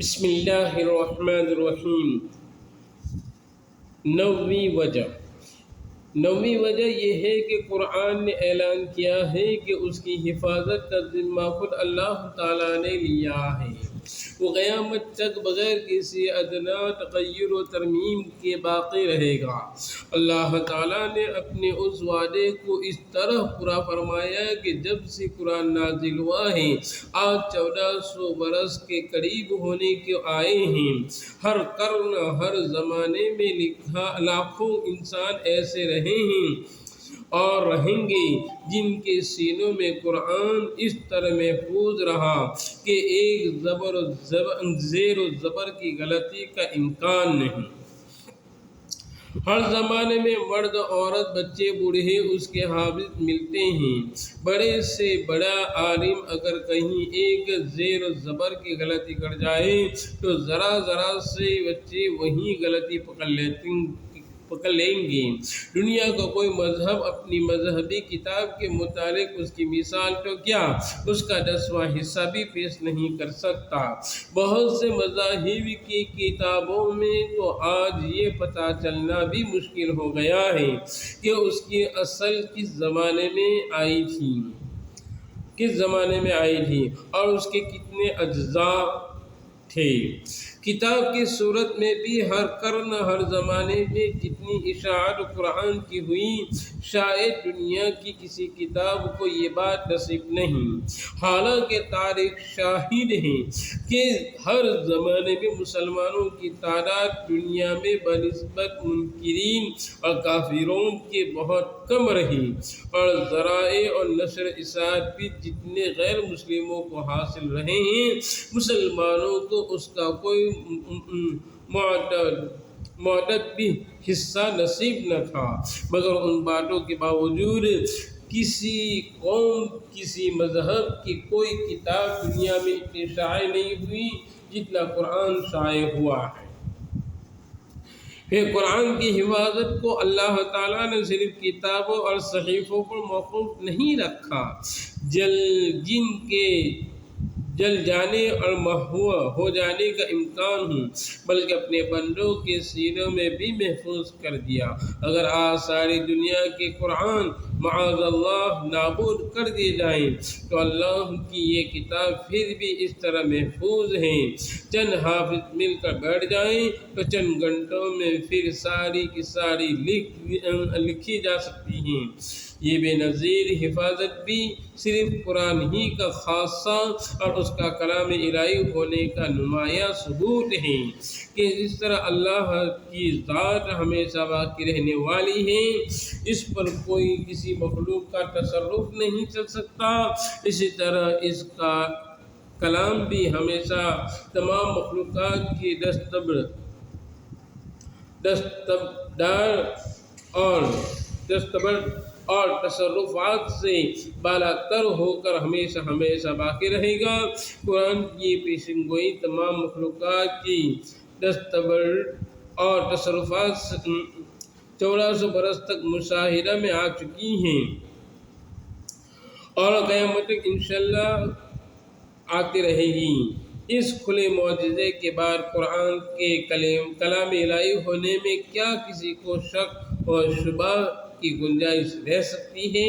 بسم اللہ الرحمن الرحیم۔ نویں وجہ یہ ہے کہ قرآن نے اعلان کیا ہے کہ اس کی حفاظت کا ذمہ خود اللہ تعالیٰ نے لیا ہے۔ وہ قیامت تک بغیر کسی ادنیٰ تغیر و ترمیم کے باقی رہے گا۔ اللہ تعالیٰ نے اپنے اس وعدے کو اس طرح پورا فرمایا کہ جب سے قرآن نازل ہوا ہے آج 1400 برس کے قریب ہونے کے آئے ہیں۔ ہر قرن، ہر زمانے میں لاکھوں انسان ایسے رہے ہیں اور رہیں گے جن کے سینوں میں قرآن اس طرح محفوظ رہا کہ ایک زیر و زبر کی غلطی کا امکان نہیں۔ ہر زمانے میں مرد، عورت، بچے، بوڑھے اس کے حافظ ملتے ہیں۔ بڑے سے بڑا عالم اگر کہیں ایک زیر و زبر کی غلطی کر جائے تو ذرا سے بچے وہی غلطی پکڑ لیں گے۔ دنیا کا کوئی مذہب اپنی مذہبی کتاب کے متعلق اس کی مثال تو کیا اس کا 10واں حصہ بھی پیش نہیں کر سکتا۔ بہت سے مذاہب کی کتابوں میں تو آج یہ پتہ چلنا بھی مشکل ہو گیا ہے کہ اس کی اصل کس زمانے میں آئی تھی اور اس کے کتنے اجزاء تھے۔ کتاب کی صورت میں بھی ہر قرن، ہر زمانے میں جتنی اشاعت قرآن کی ہوئی، شاید دنیا کی کسی کتاب کو یہ بات نصیب نہیں۔ حالانکہ تاریخ شاہد ہے کہ ہر زمانے میں مسلمانوں کی تعداد دنیا میں بنسبت منکرین اور کافروں کے بہت کم رہی، اور ذرائع اور نشر اشاعت بھی جتنے غیر مسلموں کو حاصل رہے ہیں، مسلمانوں کو اس کا کوئی معدد بھی حصہ نصیب نہ تھا۔ مگر ان باتوں کے باوجود کسی قوم، کسی مذہب کی کوئی کتاب دنیا میں اتنی شائع نہیں ہوئی جتنا قرآن شائع ہوا ہے۔ پھر قرآن کی حفاظت کو اللہ تعالیٰ نے صرف کتابوں اور صحیفوں پر موقوف نہیں رکھا، جن کے جل جانے اور محو ہو جانے کا امکان ہو، بلکہ اپنے بندوں کے سینوں میں بھی محفوظ کر دیا۔ اگر آج ساری دنیا کے قرآن معاذ اللہ نابود کر دیے جائیں تو اللہ کی یہ کتاب پھر بھی اس طرح محفوظ ہے۔ چند حافظ مل کر بیٹھ جائیں تو چند گھنٹوں میں پھر ساری کی ساری لکھی جا سکتی ہیں۔ یہ بے نظیر حفاظت بھی صرف قرآن ہی کا خاصہ اور اس کا کلام الہی ہونے کا نمایاں ثبوت ہے کہ جس طرح اللہ کی ذات ہمیشہ باقی رہنے والی ہے، اس پر کوئی کسی مخلوق کا تصرف نہیں چل سکتا، اسی طرح اس کا کلام بھی ہمیشہ تمام مخلوقات کی دستبرد اور تصرفات سے بالاتر ہو کر ہمیشہ باقی رہے گا۔ قرآن کی پیشن گوئی تمام مخلوقات کی دستبرد اور تصرفات 1400 برس تک مشاہدہ میں آ چکی ہیں اور قیامت تک انشاءاللہ آتی رہے گی۔ اس کھلے معجزے کے بعد قرآن کے کلام الہی ہونے میں کیا کسی کو شک اور شبہ کی گنجائش رہ سکتی ہے؟